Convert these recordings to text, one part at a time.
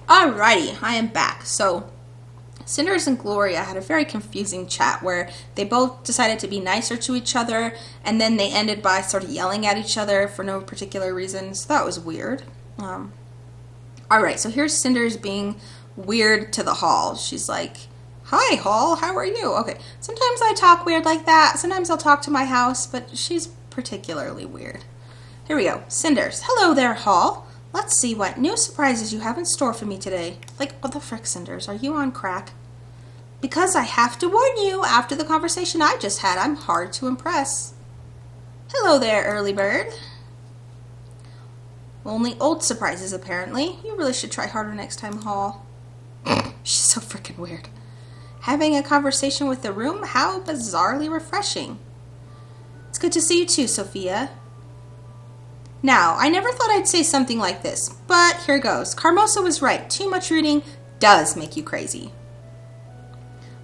Alrighty, I am back. So, Cinders and Gloria had a very confusing chat where they both decided to be nicer to each other, and then they ended by sort of yelling at each other for no particular reason. So that was weird. Alright, so here's Cinders being weird to the Hall. She's like, "Hi, Hall, how are you?" Okay, sometimes I talk weird like that. Sometimes I'll talk to my house, but she's particularly weird. Here we go. Cinders. "Hello there, Hall. Let's see what new surprises you have in store for me today." Like, what the frick, Cinders? Are you on crack? "Because I have to warn you, after the conversation I just had, I'm hard to impress." "Hello there, early bird." "Only old surprises, apparently. You really should try harder next time, Hall." She's so freaking weird. "Having a conversation with the room? How bizarrely refreshing." "It's good to see you too, Sophia." Now, I never thought I'd say something like this, but here goes. Carmosa was right. Too much reading does make you crazy.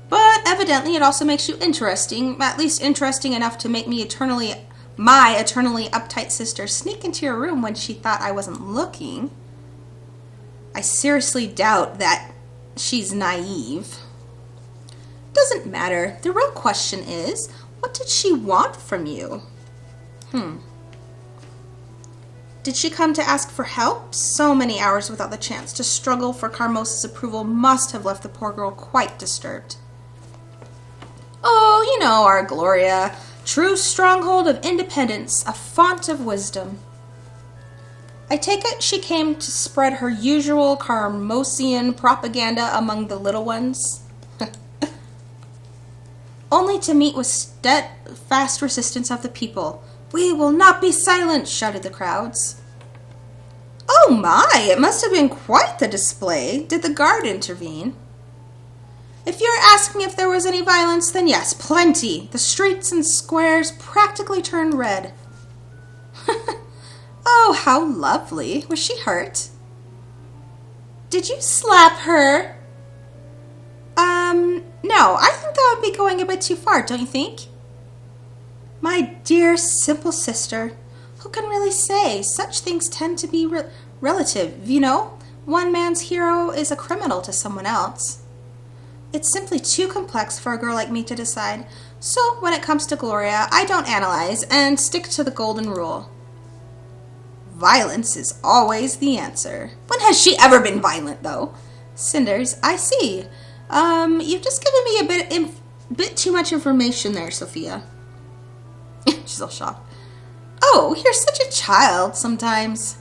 But evidently it also makes you interesting, at least interesting enough to make my eternally uptight sister sneak into your room when she thought I wasn't looking. I seriously doubt that she's naive. Doesn't matter. The real question is, what did she want from you? Did she come to ask for help? So many hours without the chance to struggle for Carmosa's approval must have left the poor girl quite disturbed. "Oh, you know, our Gloria. True stronghold of independence, a font of wisdom." "I take it she came to spread her usual Carmosian propaganda among the little ones?" "Only to meet with steadfast resistance of the people. We will not be silent," shouted the crowds. "Oh my, it must have been quite the display. Did the guard intervene?" "If you're asking if there was any violence, then yes, plenty. The streets and squares practically turned red." "Oh, how lovely. Was she hurt?" "Did you slap her?" No, I think that would be going a bit too far, don't you think?" "My dear, simple sister, who can really say? Such things tend to be relative, you know? One man's hero is a criminal to someone else. It's simply too complex for a girl like me to decide. So, when it comes to Gloria, I don't analyze and stick to the golden rule. Violence is always the answer." When has she ever been violent, though? "Cinders, I see. You've just given me a bit too much information there, Sophia." She's all shocked. "Oh, you're such a child sometimes.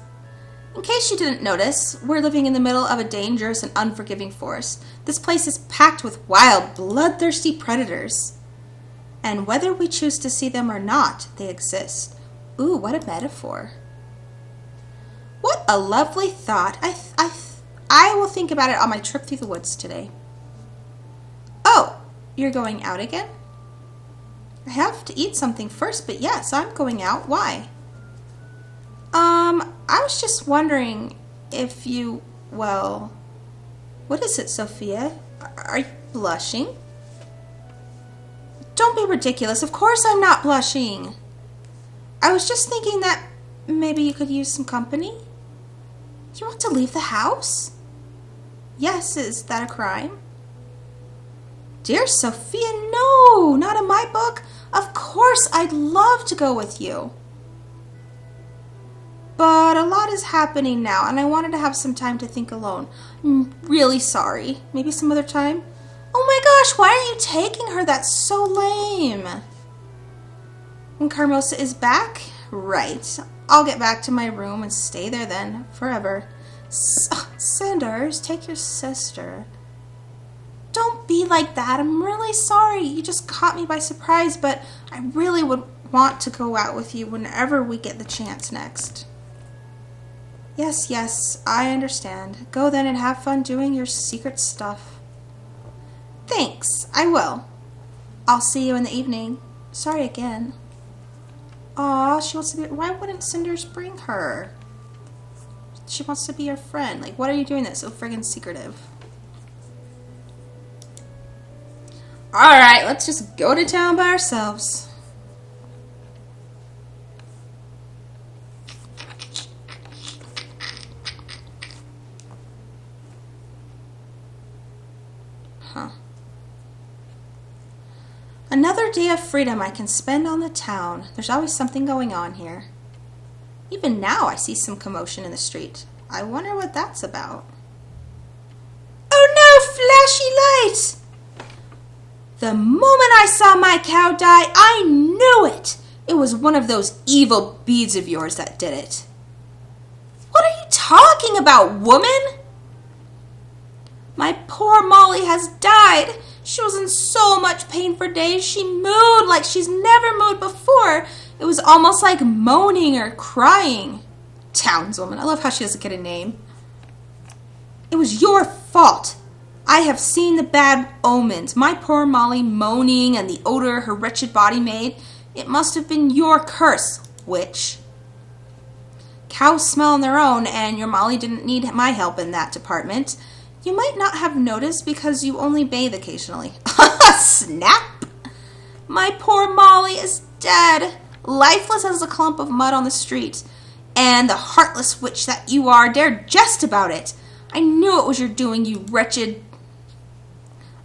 In case you didn't notice, we're living in the middle of a dangerous and unforgiving forest. This place is packed with wild, bloodthirsty predators. And whether we choose to see them or not, they exist." Ooh, what a metaphor. "What a lovely thought. I will think about it on my trip through the woods today." "Oh, you're going out again?" "I have to eat something first, but yes, I'm going out. Why?" I was just wondering if you, well, what is it, Sophia? Are you blushing?" "Don't be ridiculous. Of course I'm not blushing. I was just thinking that maybe you could use some company." "You want to leave the house?" "Yes, is that a crime?" "Dear Sophia, no, not in my book. Of course, I'd love to go with you. But a lot is happening now, and I wanted to have some time to think alone. I'm really sorry. Maybe some other time?" "Oh my gosh, why are you taking her? That's so lame." "When Carmosa is back? Right. I'll get back to my room and stay there then, forever." Cinders, take your sister." "Don't be like that. I'm really sorry. You just caught me by surprise, but I really would want to go out with you whenever we get the chance next." Yes, I understand. Go then and have fun doing your secret stuff." "Thanks, I will. I'll see you in the evening. Sorry again." Aw, she wants to be... Why wouldn't Cinders bring her? She wants to be your friend. Like, what are you doing that's so friggin' secretive? Alright, let's just go to town by ourselves. huh? Another day of freedom I can spend on the town. There's always something going on here. Even now I see some commotion in the street. I wonder what that's about. Oh no, flashy light! The moment I saw my cow die, I knew it! It was one of those evil beads of yours that did it. What are you talking about, woman? My poor Molly has died. She was in so much pain for days. She mooed like she's never mooed before. It was almost like moaning or crying. Townswoman. I love how she doesn't get a name. It was your fault. I have seen the bad omens. My poor Molly moaning and the odor her wretched body made. It must have been your curse, witch. Cows smell on their own, and your Molly didn't need my help in that department. You might not have noticed because you only bathe occasionally. Snap! My poor Molly is dead, lifeless as a clump of mud on the street. And the heartless witch that you are dared jest about it. I knew it was your doing, you wretched...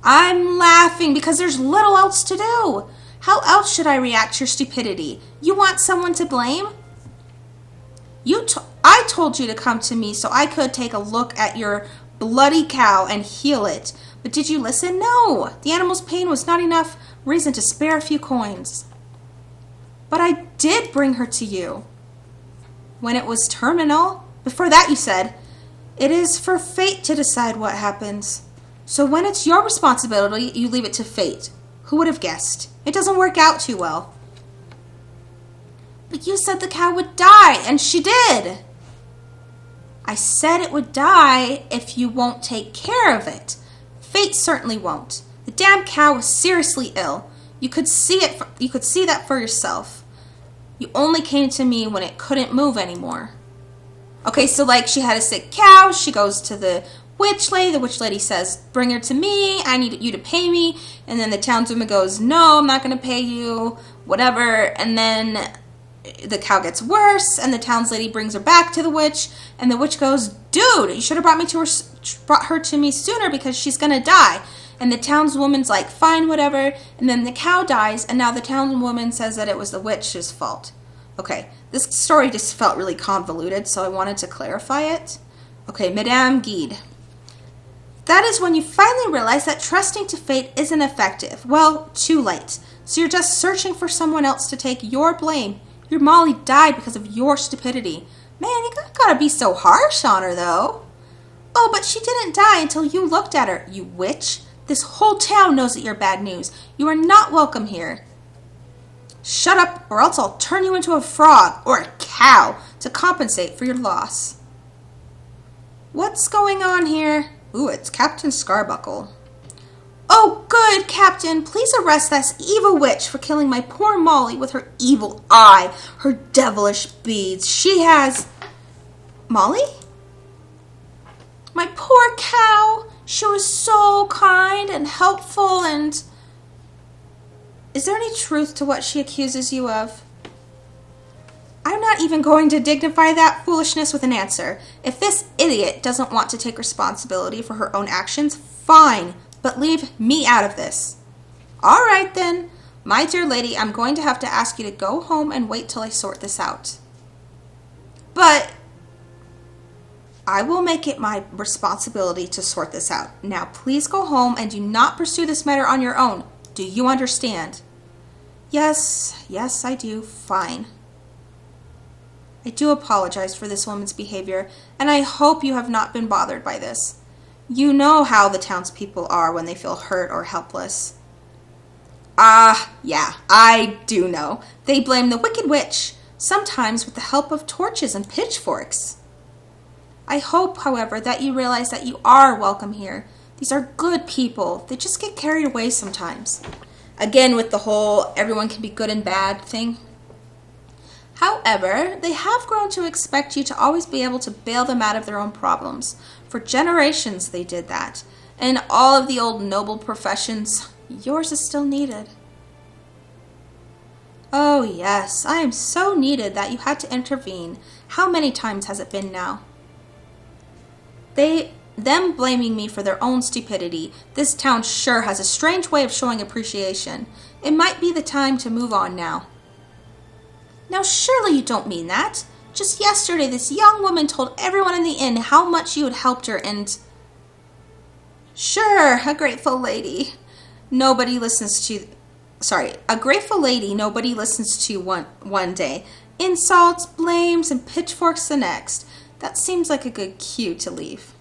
I'm laughing because there's little else to do. How else should I react to your stupidity? You want someone to blame? I told you to come to me so I could take a look at your bloody cow and heal it. But did you listen? No. The animal's pain was not enough reason to spare a few coins. But I did bring her to you when it was terminal. Before that you said, it is for fate to decide what happens. So when it's your responsibility, you leave it to fate. Who would have guessed? It doesn't work out too well. But you said the cow would die, and she did. I said it would die if you won't take care of it. Fate certainly won't. The damn cow was seriously ill. You could see it. You could see that for yourself. You only came to me when it couldn't move anymore. Okay, so like she had a sick cow. She goes to the witch lady. The witch lady says, bring her to me. I need you to pay me. And then the townswoman goes, no, I'm not going to pay you. Whatever. And then the cow gets worse. And the town's lady brings her back to the witch. And the witch goes, dude, you should have brought her to me sooner because she's going to die. And the townswoman's like, fine, whatever. And then the cow dies. And now the townswoman says that it was the witch's fault. Okay, this story just felt really convoluted, so I wanted to clarify it. Okay, Madame Guide. That is when you finally realize that trusting to fate isn't effective. Well, too late. So you're just searching for someone else to take your blame. Your Molly died because of your stupidity. Man, you gotta be so harsh on her, though. Oh, but she didn't die until you looked at her, you witch. This whole town knows that you're bad news. You are not welcome here. Shut up, or else I'll turn you into a frog or a cow to compensate for your loss. What's going on here? Ooh, it's Captain Scarbuckle. Oh, good, Captain. Please arrest this evil witch for killing my poor Molly with her evil eye, her devilish beads. She has... Molly? My poor cow. She was so kind and helpful and... Is there any truth to what she accuses you of? I'm not even going to dignify that foolishness with an answer. If this idiot doesn't want to take responsibility for her own actions, fine, but leave me out of this. All right then. My dear lady, I'm going to have to ask you to go home and wait till I sort this out. But I will make it my responsibility to sort this out. Now please go home and do not pursue this matter on your own. Do you understand? Yes, I do. Fine. I do apologize for this woman's behavior, and I hope you have not been bothered by this. You know how the townspeople are when they feel hurt or helpless. Yeah, I do know. They blame the wicked witch, sometimes with the help of torches and pitchforks. I hope, however, that you realize that you are welcome here. These are good people. They just get carried away sometimes. Again, with the whole everyone can be good and bad thing. However, they have grown to expect you to always be able to bail them out of their own problems. For generations they did that. And in all of the old noble professions, yours is still needed. Oh yes, I am so needed that you had to intervene. How many times has it been now? them blaming me for their own stupidity. This town sure has a strange way of showing appreciation. It might be the time to move on now. Now surely you don't mean that. Just yesterday this young woman told everyone in the inn how much you had helped her and... Sure, a grateful lady nobody listens to one day. Insults, blames, and pitchforks the next. That seems like a good cue to leave.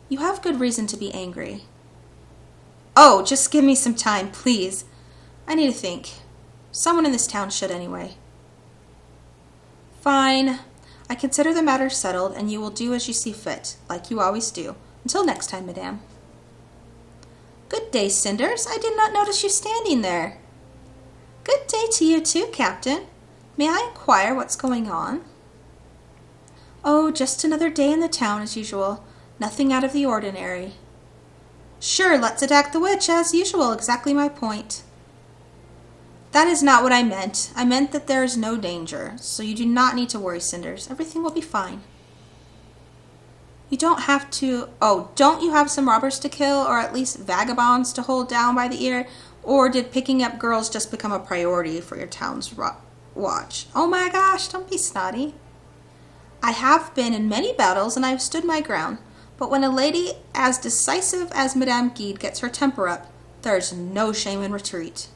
You have good reason to be angry. Oh, just give me some time, please. I need to think. Someone in this town should anyway. Fine. I consider the matter settled, and you will do as you see fit, like you always do. Until next time, madame. Good day, Cinders. I did not notice you standing there. Good day to you too, Captain. May I inquire what's going on? Oh, just another day in the town as usual. Nothing out of the ordinary. Sure, let's attack the witch as usual. Exactly my point. That is not what I meant. I meant that there is no danger, so you do not need to worry, Cinders. Everything will be fine. You don't have to... Oh, don't you have some robbers to kill, or at least vagabonds to hold down by the ear? Or did picking up girls just become a priority for your town's watch? Oh my gosh, don't be snotty. I have been in many battles, and I have stood my ground. But when a lady as decisive as Madame Guide gets her temper up, there is no shame in retreat.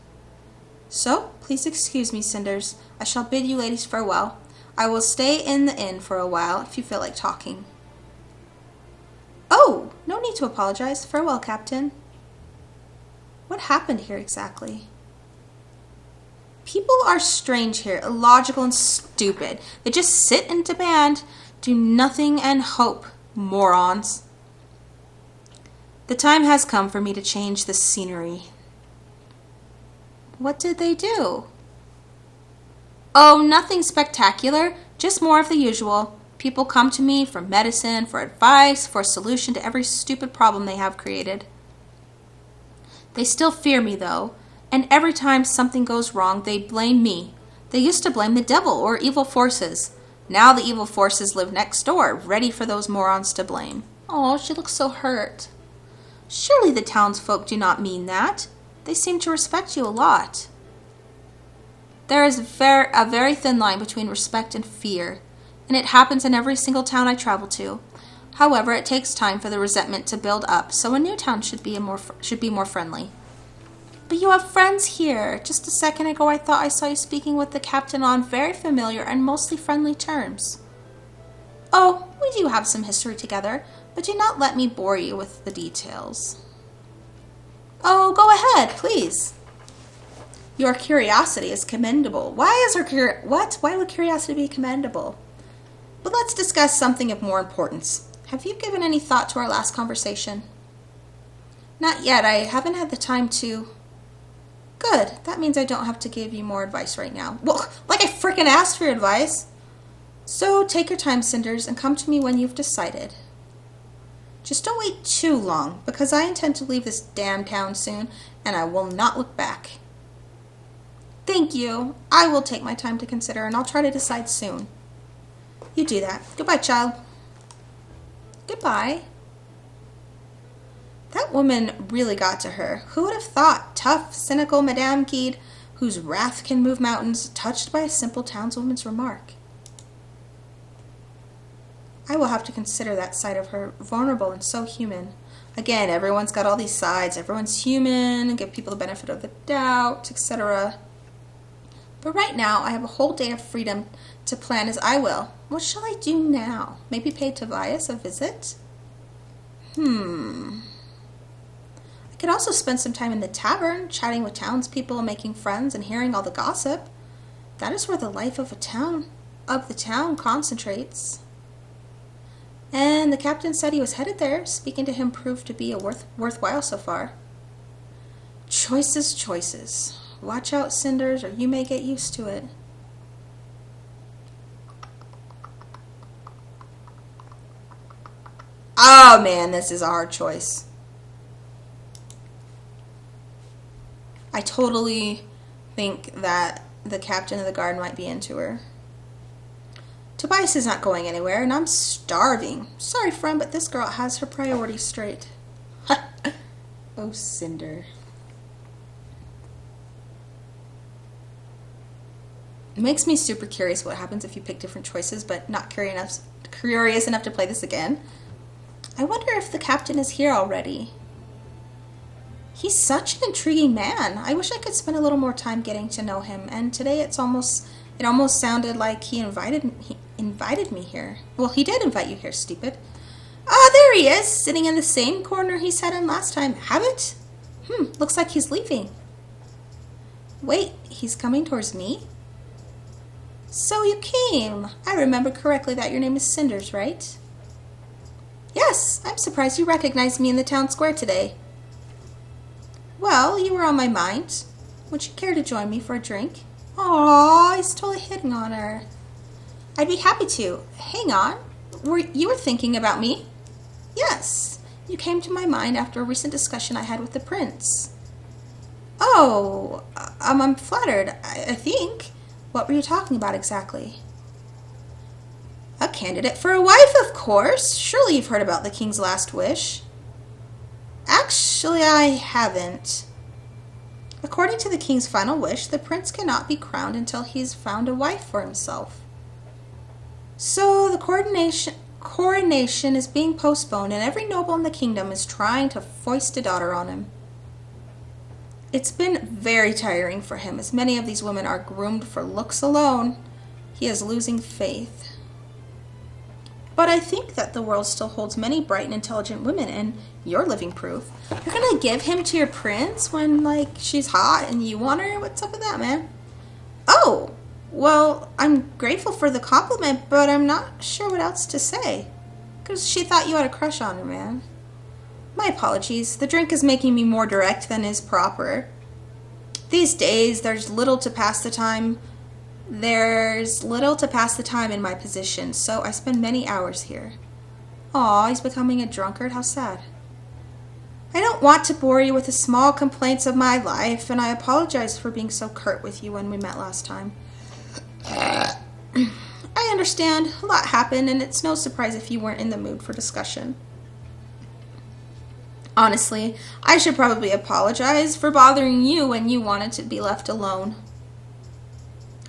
So, please excuse me, Cinders. I shall bid you ladies farewell. I will stay in the inn for a while if you feel like talking. Oh, no need to apologize. Farewell, Captain. What happened here exactly? People are strange here, illogical and stupid. They just sit and demand, do nothing and hope. Morons. The time has come for me to change the scenery. What did they do? Oh, nothing spectacular, just more of the usual. People come to me for medicine, for advice, for a solution to every stupid problem they have created. They still fear me, though, and every time something goes wrong, they blame me. They used to blame the devil or evil forces. Now the evil forces live next door, ready for those morons to blame. Oh, she looks so hurt. Surely the townsfolk do not mean that. They seem to respect you a lot. There is a very thin line between respect and fear, and it happens in every single town I travel to. However, it takes time for the resentment to build up, so a new town should be more friendly. But you have friends here. Just a second ago I thought I saw you speaking with the captain on very familiar and mostly friendly terms. Oh, we do have some history together, but do not let me bore you with the details. Oh, go ahead, please. Your curiosity is commendable. Why would curiosity be commendable? But let's discuss something of more importance. Have you given any thought to our last conversation? Not yet. I haven't had the time to... Good. That means I don't have to give you more advice right now. Well, like I frickin' asked for your advice. So take your time, Cinders, and come to me when you've decided. Just don't wait too long, because I intend to leave this damn town soon, and I will not look back. Thank you. I will take my time to consider, and I'll try to decide soon. You do that. Goodbye, child. Goodbye. That woman really got to her. Who would have thought tough, cynical Madame Guide, whose wrath can move mountains, touched by a simple townswoman's remark? I will have to consider that side of her, vulnerable and so human. Again, everyone's got all these sides. Everyone's human, and give people the benefit of the doubt, etc. But right now, I have a whole day of freedom to plan as I will. What shall I do now? Maybe pay Tobias a visit? I could also spend some time in the tavern, chatting with townspeople, making friends, and hearing all the gossip. That is where the life of the town concentrates. And the captain said he was headed there. Speaking to him proved to be worthwhile so far. Choices. Watch out, Cinders, or you may get used to it. Oh man, this is a hard choice. I totally think that the captain of the guard might be into her. Tobias is not going anywhere, and I'm starving. Sorry, friend, but this girl has her priorities straight. Oh, Cinder. It makes me super curious what happens if you pick different choices, but not curious enough to play this again. I wonder if the captain is here already. He's such an intriguing man. I wish I could spend a little more time getting to know him, and today it almost sounded like he invited me here. Well, he did invite you here, stupid. Ah, there he is, sitting in the same corner he sat in last time. Habit? Looks like he's leaving. Wait, he's coming towards me? So you came. I remember correctly that your name is Cinders, right? Yes, I'm surprised you recognized me in the town square today. Well, you were on my mind. Would you care to join me for a drink? Aw, he's totally hitting on her. I'd be happy to. Hang on. You were thinking about me? Yes. You came to my mind after a recent discussion I had with the prince. Oh, I'm flattered, I think. What were you talking about exactly? A candidate for a wife, of course. Surely you've heard about the king's last wish. Actually, I haven't. According to the king's final wish, the prince cannot be crowned until he's found a wife for himself. So the coronation is being postponed, and every noble in the kingdom is trying to foist a daughter on him. It's been very tiring for him, as many of these women are groomed for looks alone. He is losing faith. But I think that the world still holds many bright and intelligent women, and you're living proof. You're gonna give him to your prince when, she's hot and you want her? What's up with that, man? Oh, well, I'm grateful for the compliment, but I'm not sure what else to say. Because she thought you had a crush on her, man. My apologies. The drink is making me more direct than is proper. These days, there's little to pass the time in my position, so I spend many hours here. Aw, he's becoming a drunkard. How sad. I don't want to bore you with the small complaints of my life, and I apologize for being so curt with you when we met last time. I understand. A lot happened, and it's no surprise if you weren't in the mood for discussion. Honestly, I should probably apologize for bothering you when you wanted to be left alone.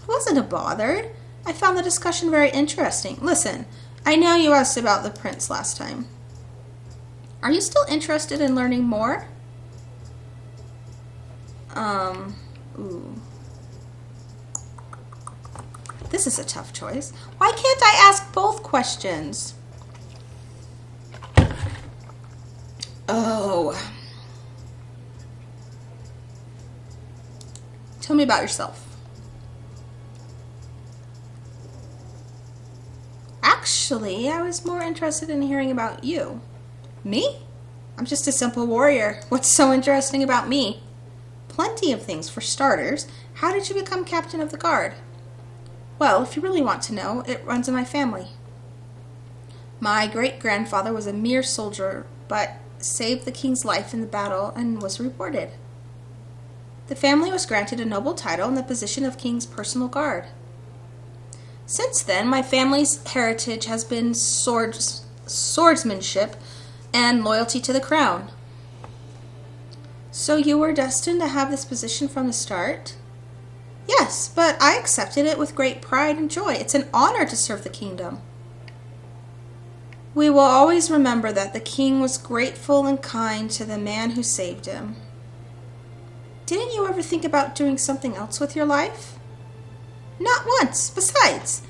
I wasn't bothered. I found the discussion very interesting. Listen, I know you asked about the prince last time. Are you still interested in learning more? This is a tough choice. Why can't I ask both questions? Oh. Tell me about yourself. Actually, I was more interested in hearing about you. Me? I'm just a simple warrior. What's so interesting about me? Plenty of things. For starters, how did you become captain of the guard? Well, if you really want to know, it runs in my family. My great-grandfather was a mere soldier, but saved the king's life in the battle and was rewarded. The family was granted a noble title and the position of king's personal guard. Since then, my family's heritage has been swordsmanship and loyalty to the crown. So you were destined to have this position from the start? Yes, but I accepted it with great pride and joy. It's an honor to serve the kingdom. We will always remember that the king was grateful and kind to the man who saved him. Didn't you ever think about doing something else with your life? Not once. Besides,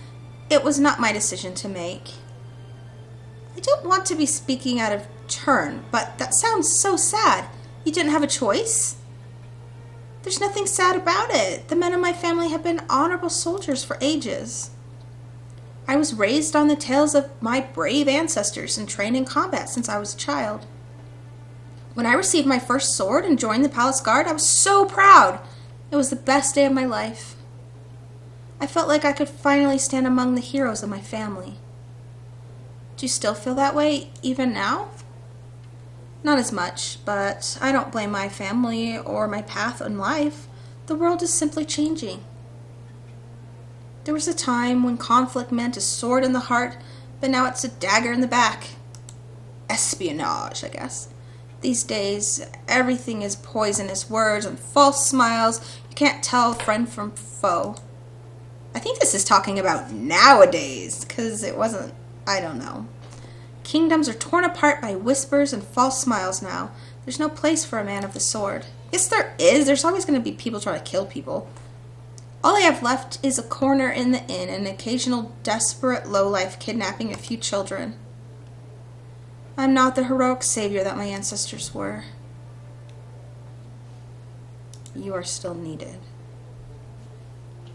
it was not my decision to make. I don't want to be speaking out of turn, but that sounds so sad. You didn't have a choice? There's nothing sad about it. The men of my family have been honorable soldiers for ages. I was raised on the tales of my brave ancestors and trained in combat since I was a child. When I received my first sword and joined the palace guard, I was so proud. It was the best day of my life. I felt like I could finally stand among the heroes of my family. Do you still feel that way even now? Not as much, but I don't blame my family or my path in life. The world is simply changing. There was a time when conflict meant a sword in the heart, but now it's a dagger in the back. Espionage, I guess. These days, everything is poisonous words and false smiles. You can't tell friend from foe. I think this is talking about nowadays, because it wasn't, I don't know. Kingdoms are torn apart by whispers and false smiles now. There's no place for a man of the sword. Yes, there is. There's always going to be people trying to kill people. All I have left is a corner in the inn, an occasional desperate lowlife kidnapping a few children. I'm not the heroic savior that my ancestors were. You are still needed.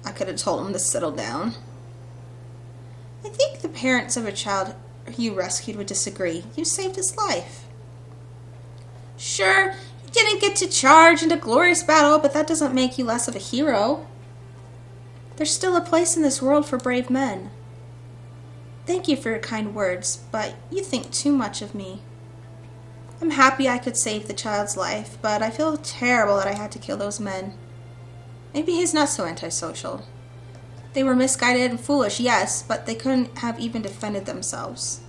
I could have told him to settle down. I think the parents of a child you rescued would disagree. You saved his life. Sure, you didn't get to charge into glorious battle, but that doesn't make you less of a hero. There's still a place in this world for brave men. Thank you for your kind words, but you think too much of me. I'm happy I could save the child's life, but I feel terrible that I had to kill those men. Maybe he's not so antisocial. They were misguided and foolish, yes, but they couldn't have even defended themselves.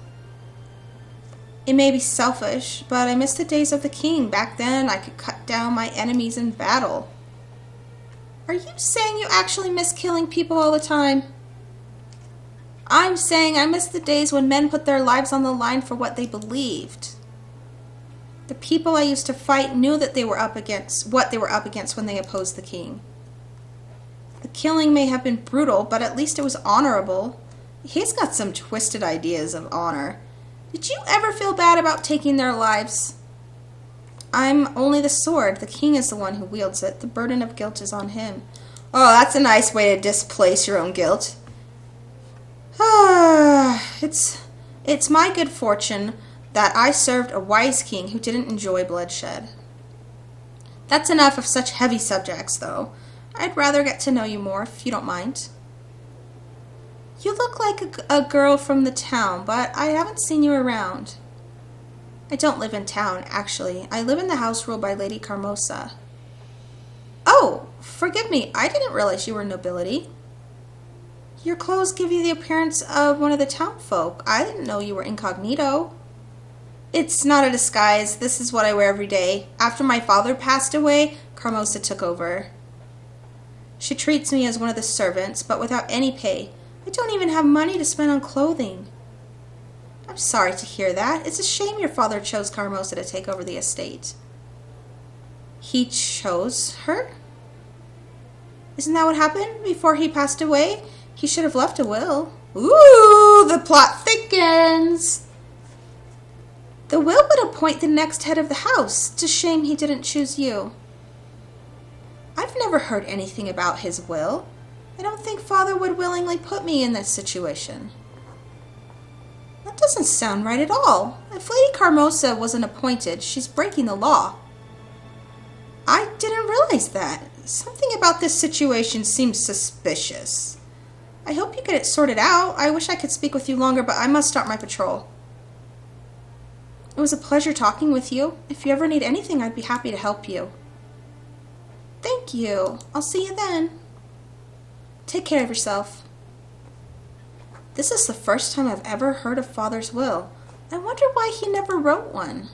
It may be selfish, but I miss the days of the king. Back then, I could cut down my enemies in battle. Are you saying you actually miss killing people all the time? I'm saying I miss the days when men put their lives on the line for what they believed. The people I used to fight knew that they were up against what they were up against when they opposed the king. The killing may have been brutal, but at least it was honorable. He's got some twisted ideas of honor. Did you ever feel bad about taking their lives? I'm only the sword. The king is the one who wields it. The burden of guilt is on him. Oh, that's a nice way to displace your own guilt. It's my good fortune that I served a wise king who didn't enjoy bloodshed. That's enough of such heavy subjects, though. I'd rather get to know you more, if you don't mind. You look like a girl from the town, but I haven't seen you around. I don't live in town, actually. I live in the house ruled by Lady Carmosa. Oh, forgive me. I didn't realize you were nobility. Your clothes give you the appearance of one of the town folk. I didn't know you were incognito. It's not a disguise. This is what I wear every day. After my father passed away, Carmosa took over. She treats me as one of the servants, but without any pay. I don't even have money to spend on clothing. I'm sorry to hear that. It's a shame your father chose Carmosa to take over the estate. He chose her? Isn't that what happened before he passed away? He should have left a will. Ooh, the plot thickens. The will would appoint the next head of the house. It's a shame he didn't choose you. I've never heard anything about his will. I don't think Father would willingly put me in this situation. That doesn't sound right at all. If Lady Carmosa wasn't appointed, she's breaking the law. I didn't realize that. Something about this situation seems suspicious. I hope you get it sorted out. I wish I could speak with you longer, but I must start my patrol. It was a pleasure talking with you. If you ever need anything, I'd be happy to help you. Thank you. I'll see you then. Take care of yourself. This is the first time I've ever heard of Father's will. I wonder why he never wrote one.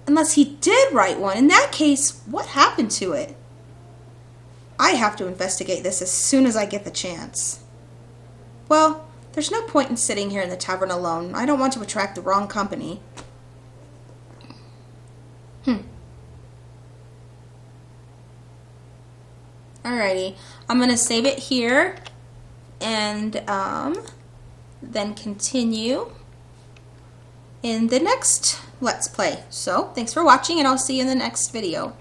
Unless he did write one. In that case, what happened to it? I have to investigate this as soon as I get the chance. Well, there's no point in sitting here in the tavern alone. I don't want to attract the wrong company. Alrighty, I'm going to save it here and then continue in the next Let's Play. So, thanks for watching and I'll see you in the next video.